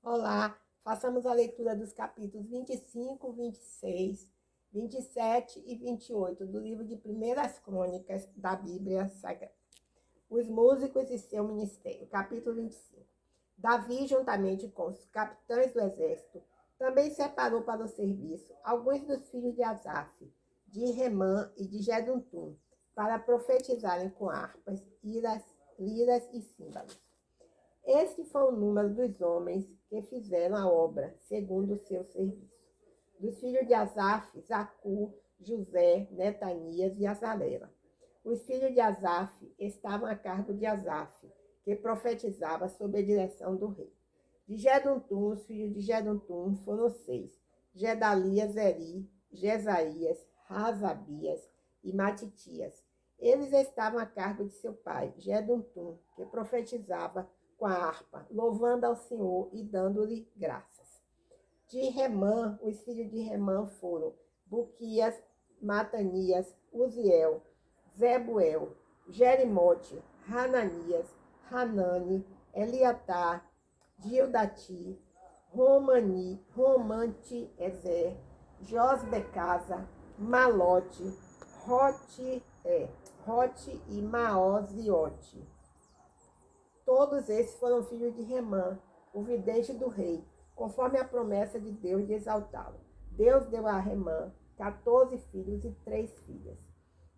Olá, façamos a leitura dos capítulos 25, 26, 27 e 28 do livro de Primeiras Crônicas da Bíblia Sagrada. Os músicos e seu ministério. Capítulo 25. Davi, juntamente com os capitães do exército, também separou para o serviço alguns dos filhos de Asaf, de Remã e de Jeduntum, para profetizarem com harpas, liras e símbolos. Este foi o número dos homens que fizeram a obra, segundo o seu serviço. Dos filhos de Asaf, Zacur, José, Netanias e Azarela. Os filhos de Asaf estavam a cargo de Asaf, que profetizava sob a direção do rei. De Jeduntum, os filhos de Jeduntum foram 6: Gedalias, Eri, Jesaías, Razabias e Matitias. Eles estavam a cargo de seu pai, Jeduntum, que profetizava com a harpa, louvando ao Senhor e dando-lhe graças. De Remã, os filhos de Remã foram Buquias, Matanias, Uziel, Zebuel, Jerimote, Hananias, Hanani, Eliatar, Gildati, Romante-Ezer, Josbecasa, Malote, Rote e Maoziote. Todos esses foram filhos de Remã, o vidente do rei, conforme a promessa de Deus de exaltá-lo. Deus deu a Remã 14 filhos e 3 filhas.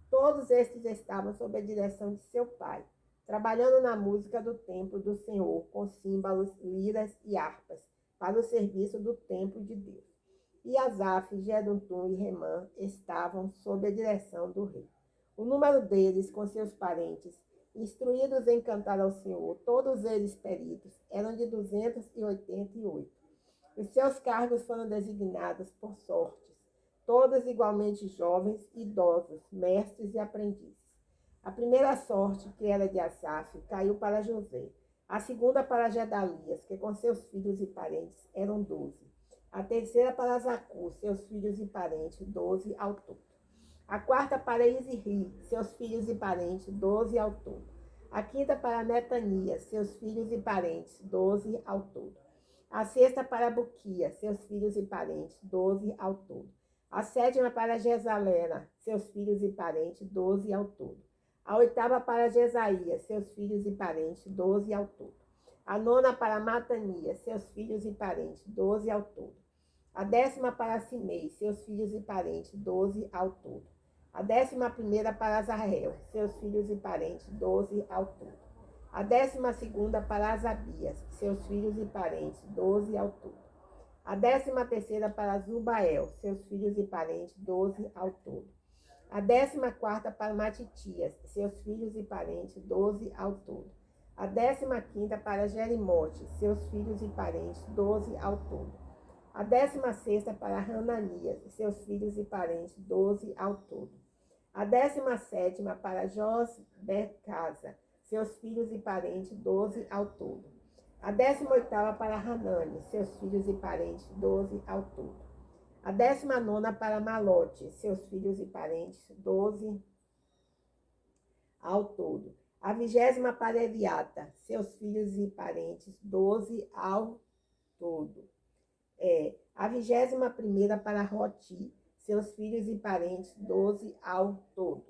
Todos estes estavam sob a direção de seu pai, trabalhando na música do templo do Senhor, com símbolos, liras e harpas, para o serviço do templo de Deus. E Asaf, Jeduntum e Remã estavam sob a direção do rei. O número deles, com seus parentes, instruídos em cantar ao Senhor, todos eles peritos, eram de 288. Os seus cargos foram designados por sortes, todos igualmente jovens, idosos, mestres e aprendizes. A primeira sorte, que era de Asaf, caiu para José. A segunda para Gedalias, que com seus filhos e parentes eram 12. A terceira para Zacur, seus filhos e parentes, 12 ao todo. A quarta para Isri, seus filhos e parentes, 12 ao todo. A quinta para Netanias, seus filhos e parentes, 12 ao todo. A sexta para Buquia, seus filhos e parentes, 12 ao todo. A sétima para Gesalera, seus filhos e parentes, 12 ao todo. A oitava para Jesaías, seus filhos e parentes, 12 ao todo. A nona para Matanias, seus filhos e parentes, 12 ao todo. A décima para Simei, seus filhos e parentes, 12 ao todo. A 11ª para Azarel, seus filhos e parentes, 12 ao todo. A 12ª para Asabias, seus filhos e parentes, 12 ao todo. A 13ª para Zubael, seus filhos e parentes, 12 ao todo. A 14ª para Matitias, seus filhos e parentes, 12 ao todo. A 15ª para Jerimote, seus filhos e parentes, 12 ao todo. A 16ª para Hananias, seus filhos e parentes, 12 ao todo. A 17ª para Josbecasa, seus filhos e parentes, 12 ao todo. A 18ª para Hanani, seus filhos e parentes, 12 ao todo. A 19ª para Malote, seus filhos e parentes, 12 ao todo. A 20ª para Eliata, seus filhos e parentes, 12 ao todo. A 21ª para Roti, seus filhos e parentes, 12 ao todo.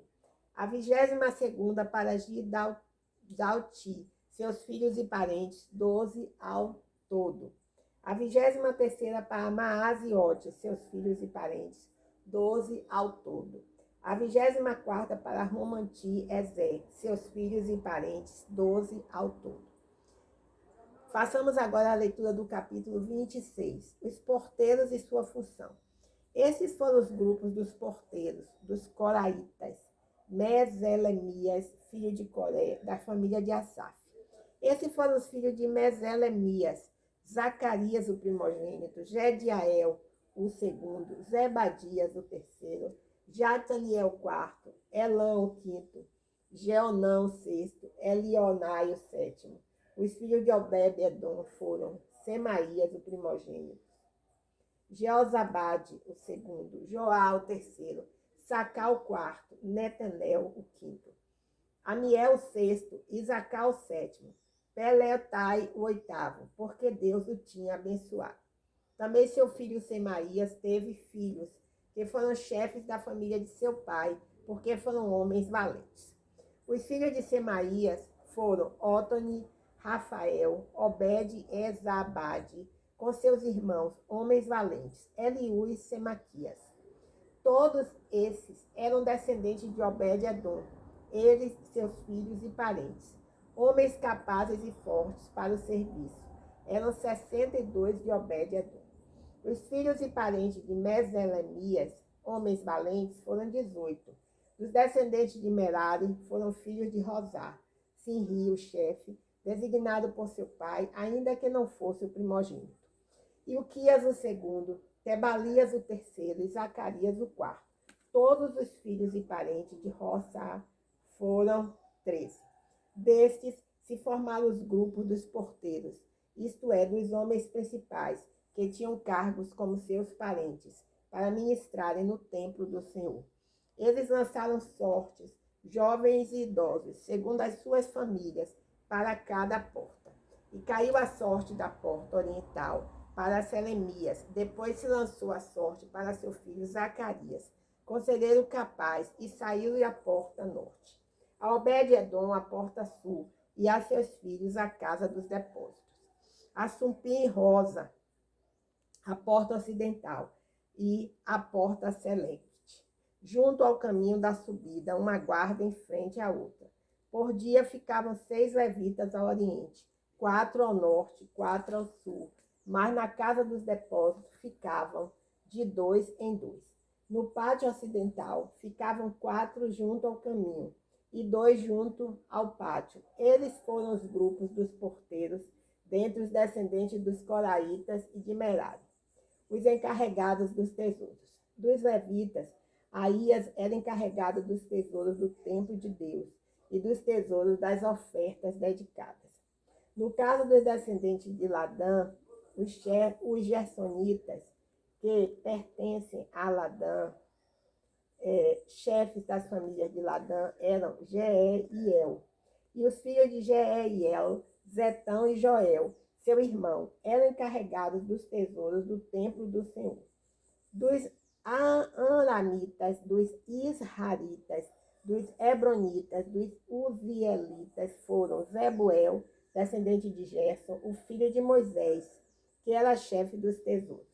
A 22ª para Gidalti, seus filhos e parentes, 12 ao todo. A 23ª para Maaziote, seus filhos e parentes, 12 ao todo. A 24ª para Romanti-Ezer, seus filhos e parentes, 12 ao todo. Façamos agora a leitura do capítulo 26, os porteiros e sua função. Esses foram os grupos dos porteiros, dos coraitas: Meselemias, filho de Coré, da família de Asaf. Esses foram os filhos de Meselemias: Zacarias, o primogênito, Jediael, o segundo, Zebadias, o terceiro, Jataniel, o quarto, Elã, o quinto, Jeonã, o sexto, Elionai, o sétimo. Os filhos de Obed-edom foram Semaías, o primogênito, Jeozabade, o segundo, Joá, o terceiro, Sacá, o quarto, Netanel, o quinto, Amiel, o sexto, Isacar, o sétimo, Peletai o oitavo, porque Deus o tinha abençoado. Também seu filho Semaías teve filhos, que foram chefes da família de seu pai, porque foram homens valentes. Os filhos de Semaías foram Otoni, Rafael, Obed e Zabade, com seus irmãos, homens valentes, Eliú e Semaquias. Todos esses eram descendentes de Obed-Edom, eles, seus filhos e parentes, homens capazes e fortes para o serviço. Eram 62 de Obed-Edom. Os filhos e parentes de Meselemias, homens valentes, foram 18. Dos descendentes de Merari foram filhos de Rosá, Sinri, o chefe, designado por seu pai, ainda que não fosse o primogênito. Ilquias o segundo, Tebalias o terceiro e Zacarias o quarto. Todos os filhos e parentes de Rosá foram 13. Destes se formaram os grupos dos porteiros, isto é, dos homens principais, que tinham cargos como seus parentes, para ministrarem no templo do Senhor. Eles lançaram sortes, jovens e idosos, segundo as suas famílias, para cada porta. E caiu a sorte da porta oriental para Selemias. Depois se lançou a sorte para seu filho Zacarias, conselheiro capaz, e saiu-lhe a porta norte. A Obed-Edom a porta sul, e a seus filhos a casa dos depósitos. A Sumpim Rosa, a porta ocidental, e a porta Select. Junto ao caminho da subida, uma guarda em frente à outra. Por dia ficavam 6 levitas ao oriente, 4 ao norte, 4 ao sul, mas na casa dos depósitos ficavam de 2 em 2. No pátio ocidental ficavam 4 junto ao caminho e 2 junto ao pátio. Eles foram os grupos dos porteiros, dentre os descendentes dos coraitas e de Merari, os encarregados dos tesouros. Dos levitas, Aías era encarregado dos tesouros do templo de Deus e dos tesouros das ofertas dedicadas. No caso dos descendentes de Ladã, os gersonitas, que pertencem a Ladã, chefes das famílias de Ladã, eram Jeiel. E os filhos de Jeiel, Zetão e Joel, seu irmão, eram encarregados dos tesouros do templo do Senhor. Dos Anamitas, dos Israelitas, dos Hebronitas, dos Uzielitas foram Zebuel, descendente de Gerson, o filho de Moisés, que era chefe dos tesouros.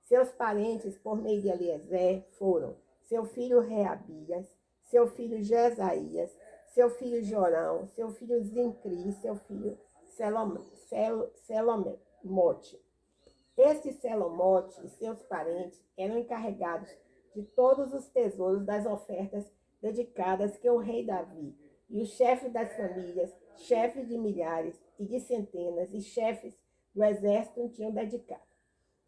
Seus parentes, por meio de Eliezer, foram seu filho Reabias, seu filho Jesaías, seu filho Jorão, seu filho Zincri, seu filho Selomote. Este Selomote e seus parentes eram encarregados de todos os tesouros das ofertas dedicadas que o rei Davi e os chefes das famílias, chefes de milhares e de centenas e chefes do exército tinham dedicado.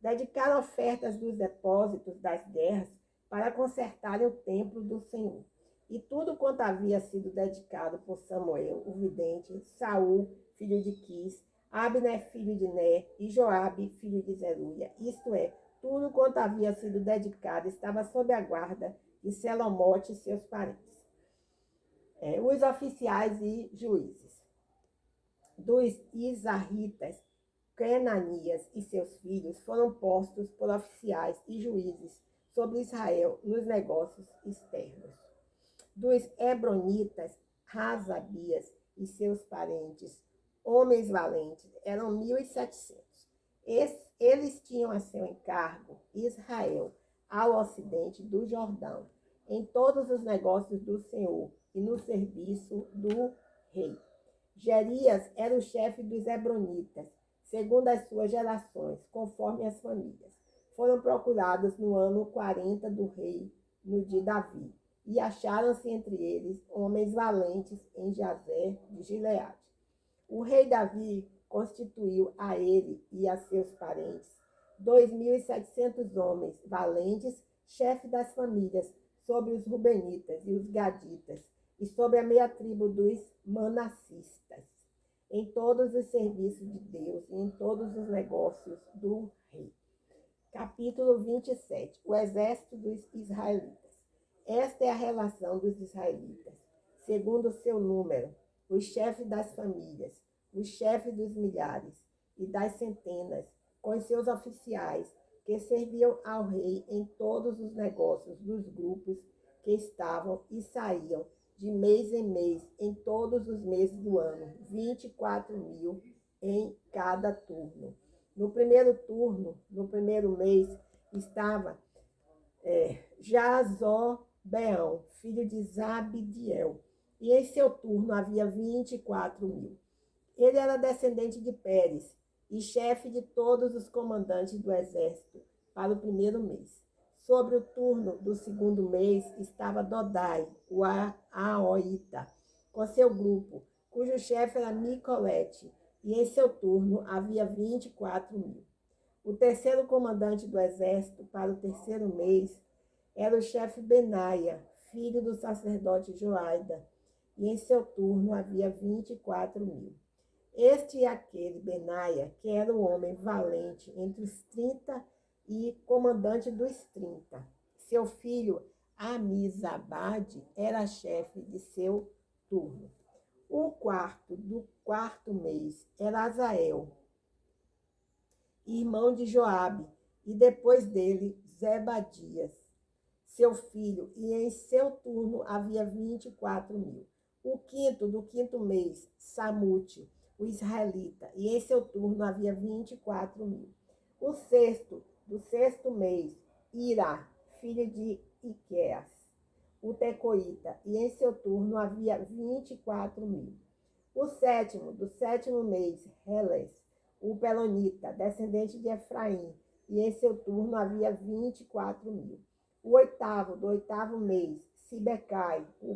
Dedicaram ofertas dos depósitos das guerras para consertarem o templo do Senhor. E tudo quanto havia sido dedicado por Samuel, o vidente, Saul, filho de Quis, Abner, filho de Ner, e Joabe, filho de Zeruia, isto é, tudo quanto havia sido dedicado estava sob a guarda de Selomote e seus parentes. Os oficiais e juízes. Dos Izarritas, Kenanias e seus filhos foram postos por oficiais e juízes sobre Israel nos negócios externos. Dos Hebronitas, Razabias e seus parentes, homens valentes, eram 1.700. Eles tinham a seu encargo Israel, ao ocidente do Jordão, em todos os negócios do Senhor e no serviço do rei. Jerias era o chefe dos Hebronitas, segundo as suas gerações, conforme as famílias. Foram procurados no ano 40 do rei, no de Davi, e acharam-se entre eles homens valentes em Jazer de Gileade. O rei Davi constituiu a ele e a seus parentes 2.700 homens valentes, chefes das famílias, sobre os Rubenitas e os Gaditas, e sobre a meia tribo dos Manassistas, em todos os serviços de Deus e em todos os negócios do rei. Capítulo 27. O exército dos israelitas. Esta é a relação dos israelitas, segundo o seu número, os chefes das famílias, o chefe dos milhares e das centenas, com os seus oficiais, que serviam ao rei em todos os negócios dos grupos que estavam e saíam de mês em mês, em todos os meses do ano, 24.000 em cada turno. No primeiro turno, no primeiro mês, estava Jazobeão, filho de Zabdiel, e em seu turno havia 24.000. Ele era descendente de Pérez e chefe de todos os comandantes do exército para o primeiro mês. Sobre o turno do segundo mês estava Dodai, o Aoita, com seu grupo, cujo chefe era Micolete, e em seu turno havia 24.000. O terceiro comandante do exército para o terceiro mês era o chefe Benaia, filho do sacerdote Joaida, e em seu turno havia 24.000. Este e aquele Benaia, que era o homem valente entre os 30 e comandante dos 30. Seu filho Amizabade era chefe de seu turno. O quarto do quarto mês era Azael, irmão de Joabe, e depois dele Zebadias, seu filho, e em seu turno havia 24.000. O quinto do quinto mês, Samute, o israelita, e em seu turno havia 24.000. O sexto do sexto mês, Ira, filho de Iqueas, o tecoíta, e em seu turno havia 24.000. O sétimo do sétimo mês, Heles, o pelonita, descendente de Efraim, e em seu turno havia 24.000. O oitavo do oitavo mês, Sibecai, o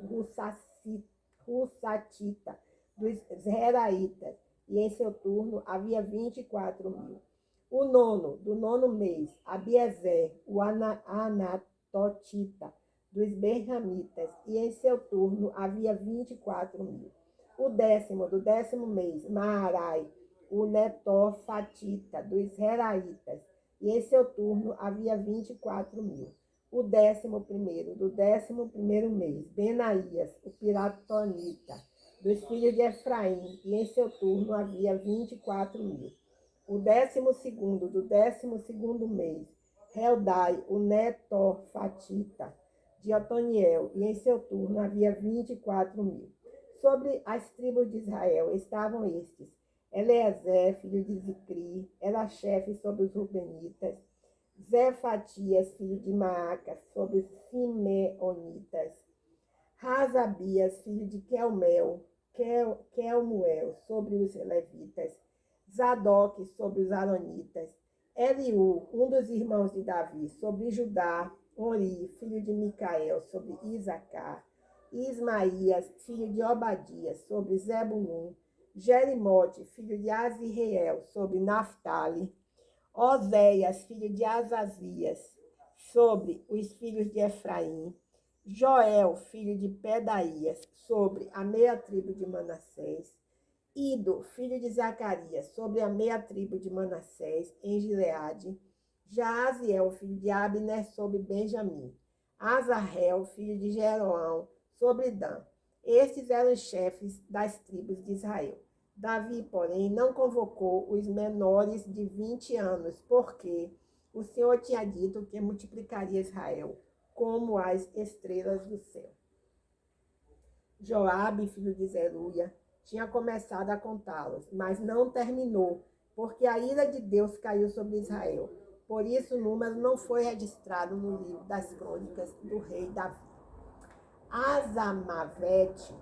Russatita, dos Zeraitas, e em seu turno havia 24.000. O nono do nono mês, Abiezer, o Anatotita, dos Benjamitas, e em seu turno havia 24.000. O décimo do décimo mês, Maarai, o Netofatita, dos Zeraitas, e em seu turno havia 24.000. O 11º do 11º mês, Benaías, o Piratonita, dos filhos de Efraim, e em seu turno havia 24.000. O 12º do 12º mês, Heldai, o Netofatita, de Otoniel, e em seu turno havia 24.000. Sobre as tribos de Israel estavam estes: Eleazer, filho de Zicri, era chefe sobre os Rubenitas; Zefatias, filho de Maaca, sobre os Simeonitas; Razabias, filho de Quelmuel, sobre os Levitas; Zadok, sobre os Aronitas; Eliú, um dos irmãos de Davi, sobre Judá; Ori, filho de Micael, sobre Isacar; Ismaías, filho de Obadias, sobre Zebulun; Jerimote, filho de Azirreel, sobre Naftali; Oséias, filho de Azazias, sobre os filhos de Efraim; Joel, filho de Pedaías, sobre a meia tribo de Manassés; Ido, filho de Zacarias, sobre a meia tribo de Manassés, em Gileade; Jaaziel, filho de Abner, sobre Benjamim; Azarel, filho de Jeroão, sobre Dan. Estes eram os chefes das tribos de Israel. Davi, porém, não convocou os menores de 20 anos, porque o Senhor tinha dito que multiplicaria Israel como as estrelas do céu. Joabe, filho de Zeruia, tinha começado a contá-los, mas não terminou, porque a ira de Deus caiu sobre Israel. Por isso o número não foi registrado no livro das crônicas do rei Davi. Azamavete,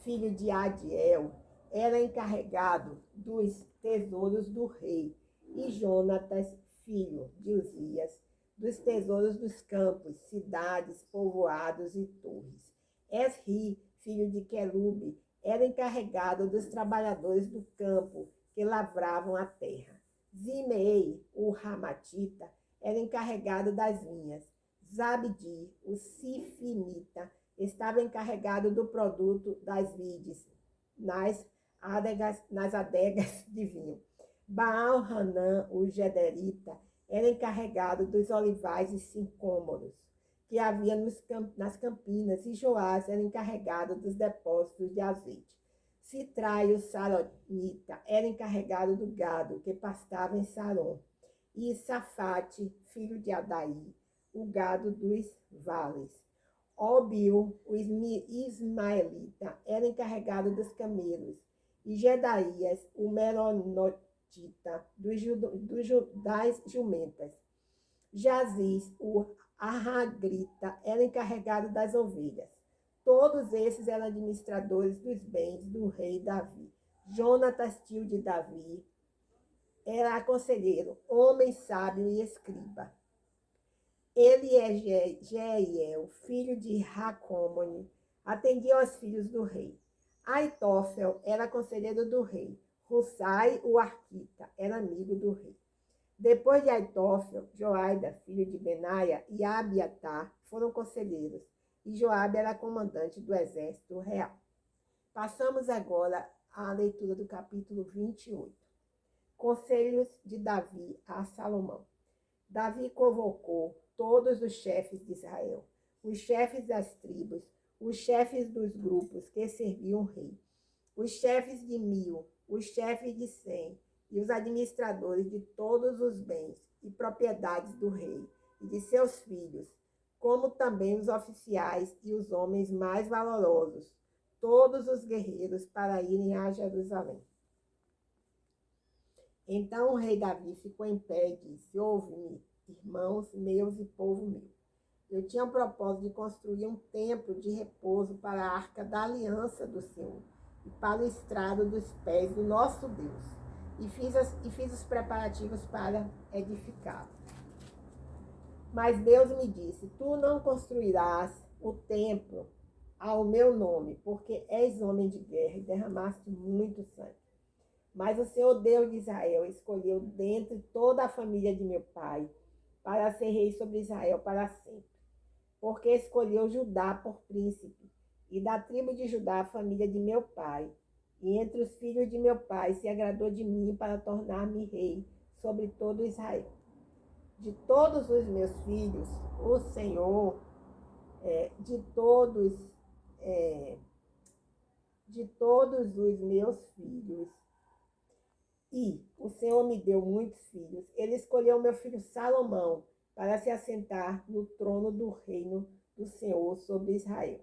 filho de Adiel, era encarregado dos tesouros do rei, e Jonatas, filho de Uzias, dos tesouros dos campos, cidades, povoados e torres. Esri, filho de Quelube, era encarregado dos trabalhadores do campo que lavravam a terra. Zimei, o Ramatita, era encarregado das vinhas. Zabdi, o Sifimita, estava encarregado do produto das vides, nas adegas de vinho. Baal-Hanã, o Gederita, era encarregado dos olivais e sicômoros que havia nas campinas, e Joás era encarregado dos depósitos de azeite. Sitrai, o Saronita, era encarregado do gado que pastava em Saron. E Safate, filho de Adaí, o gado dos vales. Obiu, o ismaelita, era encarregado dos camelos. E Gedaías, o meronotita, das jumentas. Jaziz, o arragrita, era encarregado das ovelhas. Todos esses eram administradores dos bens do rei Davi. Jonatas, tio de Davi, era conselheiro, homem sábio e escriba. Ele é Jeiel, filho de Racomone, atendia aos filhos do rei. Aitófel era conselheiro do rei. Hussai, o arquita, era amigo do rei. Depois de Aitófel, Joaida, filho de Benaia, e Abiatar foram conselheiros, e Joabe era comandante do exército real. Passamos agora à leitura do capítulo 28. Conselhos de Davi a Salomão. Davi convocou todos os chefes de Israel, os chefes das tribos, os chefes dos grupos que serviam o rei, os chefes de 1000, os chefes de 100 e os administradores de todos os bens e propriedades do rei e de seus filhos, como também os oficiais e os homens mais valorosos, todos os guerreiros para irem a Jerusalém. Então o rei Davi ficou em pé e disse: ouve-me, irmãos meus e povo meu. Eu tinha o propósito de construir um templo de repouso para a arca da aliança do Senhor e para o estrado dos pés do nosso Deus. E fiz os preparativos para edificá-lo. Mas Deus me disse: tu não construirás o templo ao meu nome, porque és homem de guerra e derramaste muito sangue. Mas o Senhor Deus de Israel escolheu dentre toda a família de meu pai para ser rei sobre Israel para sempre. Porque escolheu Judá por príncipe, e da tribo de Judá a família de meu pai. E entre os filhos de meu pai se agradou de mim para tornar-me rei sobre todo Israel. De todos os meus filhos, o Senhor, de todos os meus filhos, e o Senhor me deu muitos filhos. Ele escolheu meu filho Salomão para se assentar no trono do reino do Senhor sobre Israel.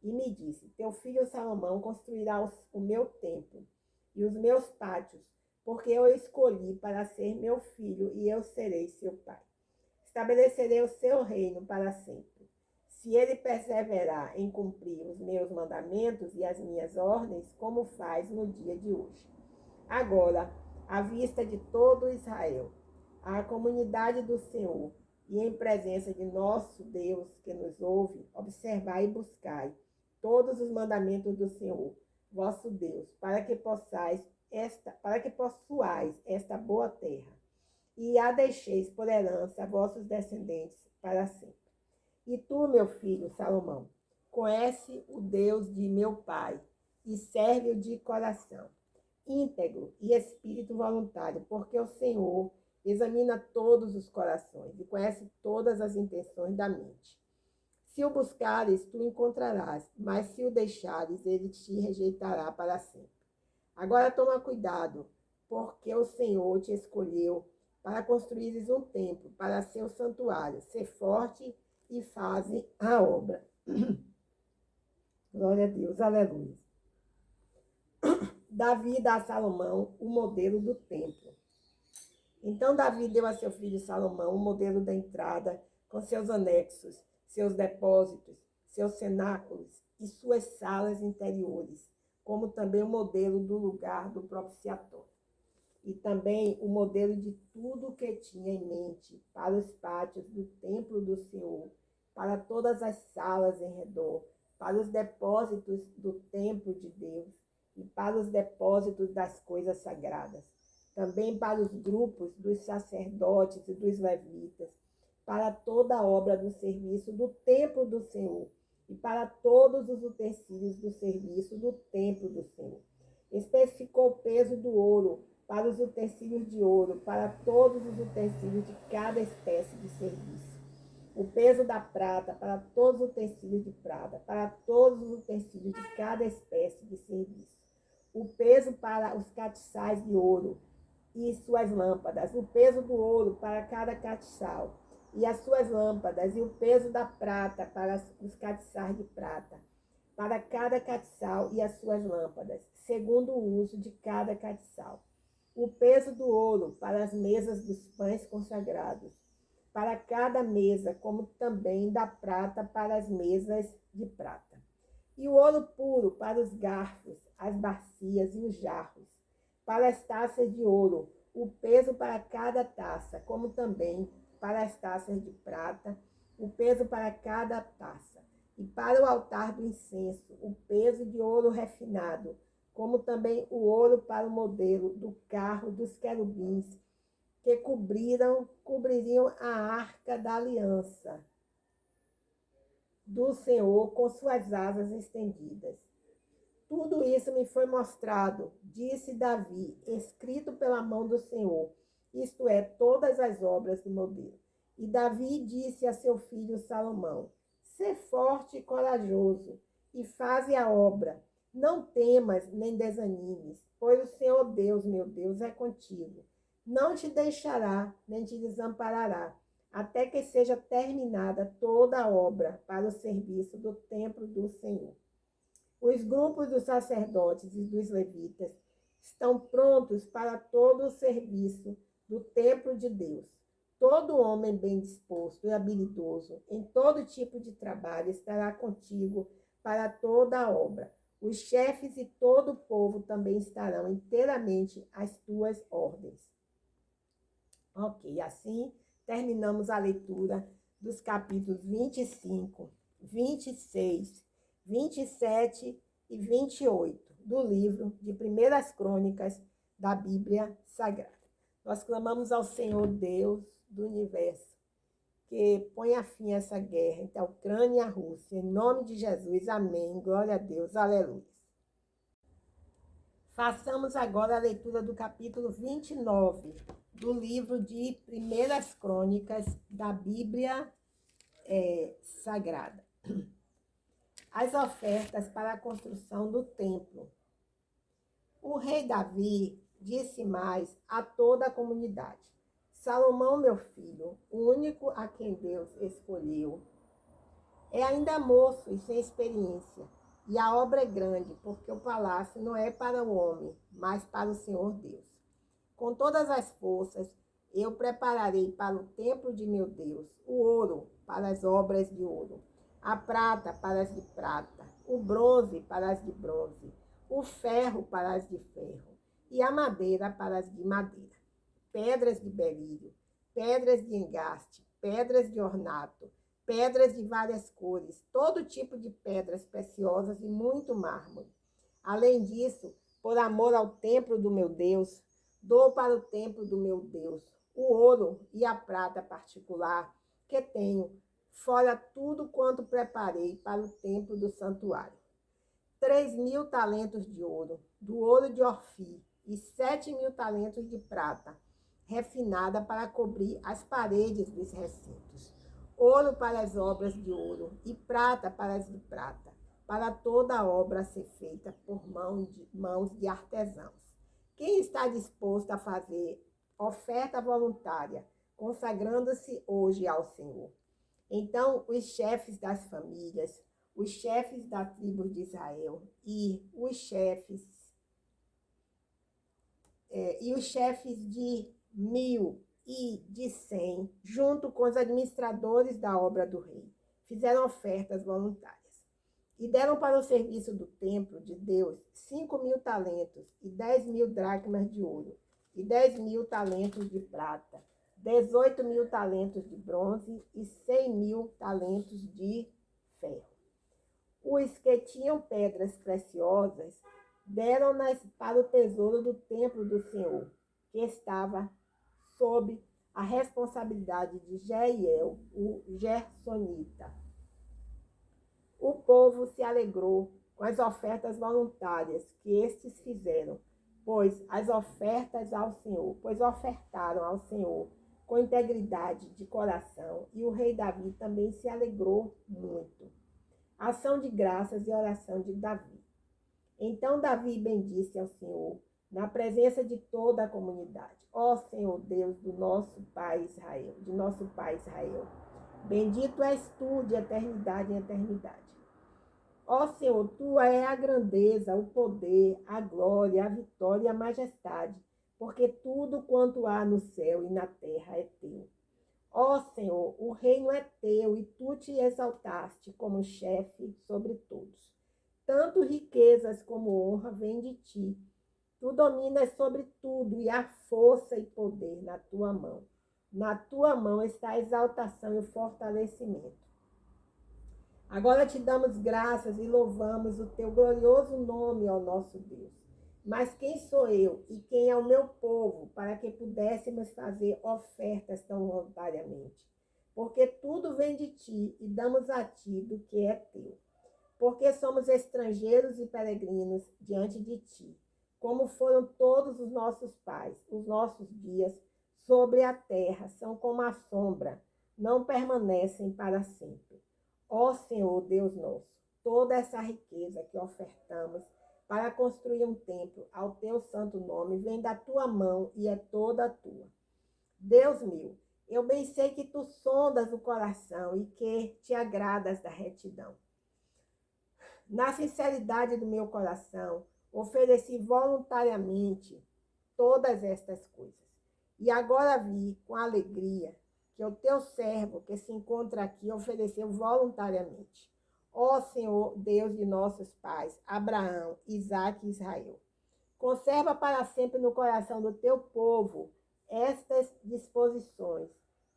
E me disse: teu filho Salomão construirá o meu templo e os meus pátios, porque eu escolhi para ser meu filho e eu serei seu pai. Estabelecerei o seu reino para sempre. Se ele perseverar em cumprir os meus mandamentos e as minhas ordens, como faz no dia de hoje. Agora, à vista de todo Israel, a comunidade do Senhor, e em presença de nosso Deus que nos ouve, observai e buscai todos os mandamentos do Senhor, vosso Deus, para que possuais esta boa terra, e a deixeis por herança a vossos descendentes para sempre. E tu, meu filho Salomão, conhece o Deus de meu pai, e serve-o de coração íntegro e espírito voluntário, porque o Senhor examina todos os corações e conhece todas as intenções da mente. Se o buscares, tu encontrarás, mas se o deixares, ele te rejeitará para sempre. Agora toma cuidado, porque o Senhor te escolheu para construires um templo, para seu santuário. Ser forte e faze a obra. Glória a Deus, aleluia. Davi dá a Salomão o modelo do templo. Então Davi deu a seu filho Salomão o modelo da entrada, com seus anexos, seus depósitos, seus cenáculos e suas salas interiores, como também o modelo do lugar do propiciatório. E também o modelo de tudo o que tinha em mente para os pátios do templo do Senhor, para todas as salas em redor, para os depósitos do templo de Deus, e para os depósitos das coisas sagradas, também para os grupos dos sacerdotes e dos levitas, para toda a obra do serviço do templo do Senhor, e para todos os utensílios do serviço do templo do Senhor. Especificou o peso do ouro para os utensílios de ouro, para todos os utensílios de cada espécie de serviço. O peso da prata para todos os utensílios de prata, para todos os utensílios de cada espécie de serviço. o peso para os catiçais de ouro e suas lâmpadas, o peso do ouro para cada catiçal e as suas lâmpadas, e o peso da prata para os catiçais de prata, para cada catiçal e as suas lâmpadas, segundo o uso de cada catiçal. O peso do ouro para as mesas dos pães consagrados, para cada mesa, como também da prata para as mesas de prata. E o ouro puro para os garfos, as bacias e os jarros, para as taças de ouro, o peso para cada taça, como também para as taças de prata, o peso para cada taça. E para o altar do incenso, o peso de ouro refinado, como também o ouro para o modelo do carro dos querubins, que cobririam a arca da aliança do Senhor com suas asas estendidas. Tudo isso me foi mostrado, disse Davi, escrito pela mão do Senhor, isto é, todas as obras do modelo. E Davi disse a seu filho Salomão: sê forte e corajoso, e faze a obra. Não temas nem desanimes, pois o Senhor Deus, meu Deus, é contigo. Não te deixará, nem te desamparará, até que seja terminada toda a obra para o serviço do templo do Senhor. Os grupos dos sacerdotes e dos levitas estão prontos para todo o serviço do templo de Deus. Todo homem bem disposto e habilidoso em todo tipo de trabalho estará contigo para toda a obra. Os chefes e todo o povo também estarão inteiramente às tuas ordens. Ok, assim terminamos a leitura dos capítulos 25, 26, 27 e 28 do livro de Primeiras Crônicas da Bíblia Sagrada. Nós clamamos ao Senhor Deus do universo que ponha fim a essa guerra entre a Ucrânia e a Rússia. Em nome de Jesus, amém. Glória a Deus, aleluia. Façamos agora a leitura do capítulo 29 do livro de Primeiras Crônicas da Bíblia Sagrada. As ofertas para a construção do templo. O rei Davi disse mais a toda a comunidade: Salomão, meu filho, o único a quem Deus escolheu, é ainda moço e sem experiência, e a obra é grande, porque o palácio não é para o homem, mas para o Senhor Deus. Com todas as forças, eu prepararei para o templo de meu Deus o ouro para as obras de ouro, a prata para as de prata, o bronze para as de bronze, o ferro para as de ferro, e a madeira para as de madeira, pedras de berílio, pedras de engaste, pedras de ornato, pedras de várias cores, todo tipo de pedras preciosas e muito mármore. Além disso, por amor ao templo do meu Deus, dou para o templo do meu Deus o ouro e a prata particular que tenho, fora tudo quanto preparei para o templo do santuário. 3.000 talentos de ouro, do ouro de Ofir, e 7.000 talentos de prata, refinada para cobrir as paredes dos recintos. Ouro para as obras de ouro e prata para as de prata, para toda a obra a ser feita por mãos de artesãos. Quem está disposto a fazer oferta voluntária, consagrando-se hoje ao Senhor? Então, os chefes das famílias, os chefes da tribo de Israel e os chefes de 1.000 e de 100, junto com os administradores da obra do rei, fizeram ofertas voluntárias. E deram para o serviço do templo de Deus 5.000 talentos e 10.000 dracmas de ouro, e 10.000 talentos de prata, 18.000 talentos de bronze e 100.000 talentos de ferro. Os que tinham pedras preciosas deram-nas para o tesouro do templo do Senhor, que estava sob a responsabilidade de Jeiel, o Gersonita. O povo se alegrou com as ofertas voluntárias que estes fizeram, pois ofertaram ao Senhor com integridade de coração, e o rei Davi também se alegrou muito. Ação de graças e oração de Davi. Então Davi bendisse ao Senhor na presença de toda a comunidade. Ó Senhor Deus do nosso pai Israel, de nosso pai Israel, bendito és tu de eternidade em eternidade. Ó Senhor, tua é a grandeza, o poder, a glória, a vitória e a majestade, porque tudo quanto há no céu e na terra é teu. Ó Senhor, o reino é teu e tu te exaltaste como chefe sobre todos. Tanto riquezas como honra vêm de ti. Tu dominas sobre tudo e há força e poder na tua mão. Na tua mão está a exaltação e o fortalecimento. Agora te damos graças e louvamos o teu glorioso nome, ó nosso Deus. Mas quem sou eu e quem é o meu povo para que pudéssemos fazer ofertas tão voluntariamente? Porque tudo vem de ti e damos a ti do que é teu. Porque somos estrangeiros e peregrinos diante de ti, como foram todos os nossos pais. Os nossos dias sobre a terra são como a sombra, não permanecem para sempre. Ó Senhor, Deus nosso, toda essa riqueza que ofertamos para construir um templo ao teu santo nome vem da tua mão e é toda tua. Deus meu, eu bem sei que tu sondas o coração e que te agradas da retidão. Na sinceridade do meu coração, ofereci voluntariamente todas estas coisas. E agora vi com alegria que o teu servo que se encontra aqui ofereceu voluntariamente. Ó Senhor, Deus de nossos pais, Abraão, Isaque e Israel, conserva para sempre no coração do teu povo estas disposições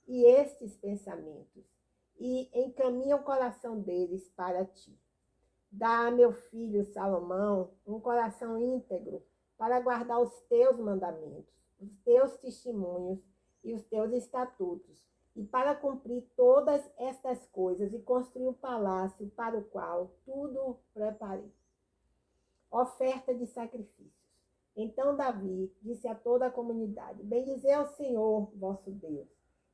e estes pensamentos, e encaminha o coração deles para ti. Dá a meu filho Salomão um coração íntegro para guardar os teus mandamentos, os teus testemunhos e os teus estatutos, e para cumprir todas estas coisas e construir o palácio para o qual tudo preparei. Oferta de sacrifícios. Então Davi disse a toda a comunidade: bendizei ao Senhor, vosso Deus.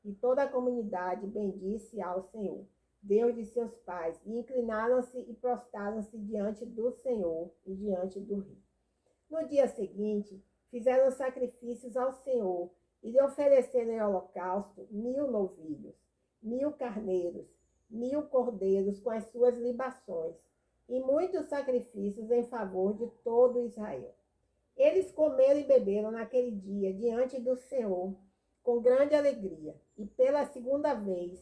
E toda a comunidade bendisse ao Senhor, Deus de seus pais, e inclinaram-se e prostraram-se diante do Senhor e diante do rei. No dia seguinte, fizeram sacrifícios ao Senhor e lhe ofereceram em holocausto 1000 novilhos, 1000 carneiros, 1000 cordeiros com as suas libações, e muitos sacrifícios em favor de todo Israel. Eles comeram e beberam naquele dia diante do Senhor com grande alegria, e pela segunda vez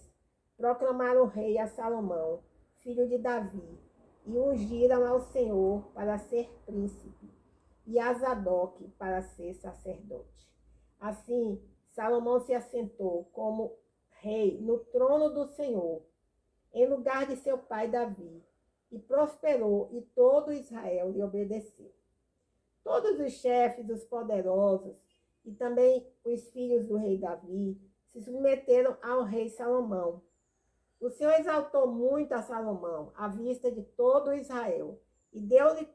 proclamaram o rei a Salomão, filho de Davi, e ungiram ao Senhor para ser príncipe, e a Zadok para ser sacerdote. Assim, Salomão se assentou como rei no trono do Senhor, em lugar de seu pai Davi, e prosperou, e todo Israel lhe obedeceu. Todos os chefes, os poderosos, e também os filhos do rei Davi, se submeteram ao rei Salomão. O Senhor exaltou muito a Salomão à vista de todo Israel, e deu-lhe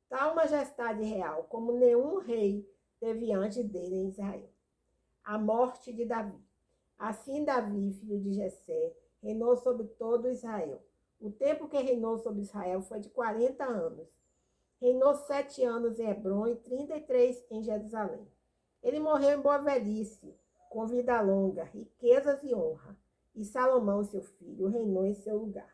tal majestade real como nenhum rei teve antes dele em Israel. A morte de Davi. Assim Davi, filho de Jessé, reinou sobre todo Israel. O tempo que reinou sobre Israel foi de 40 anos. Reinou 7 anos em Hebrom e 33 em Jerusalém. Ele morreu em boa velhice, com vida longa, riquezas e honra. E Salomão, seu filho, reinou em seu lugar.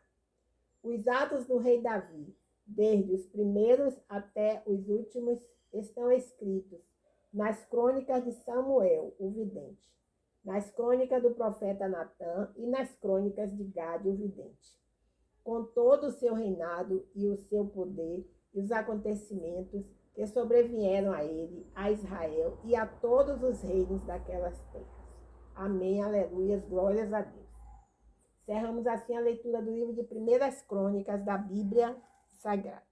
Os atos do rei Davi, desde os primeiros até os últimos, estão escritos nas crônicas de Samuel, o vidente, nas crônicas do profeta Natã e nas crônicas de Gade, o vidente, com todo o seu reinado e o seu poder e os acontecimentos que sobrevieram a ele, a Israel e a todos os reinos daquelas terras. Amém, aleluias, glórias a Deus. Encerramos assim a leitura do livro de Primeiras Crônicas da Bíblia Sagrada.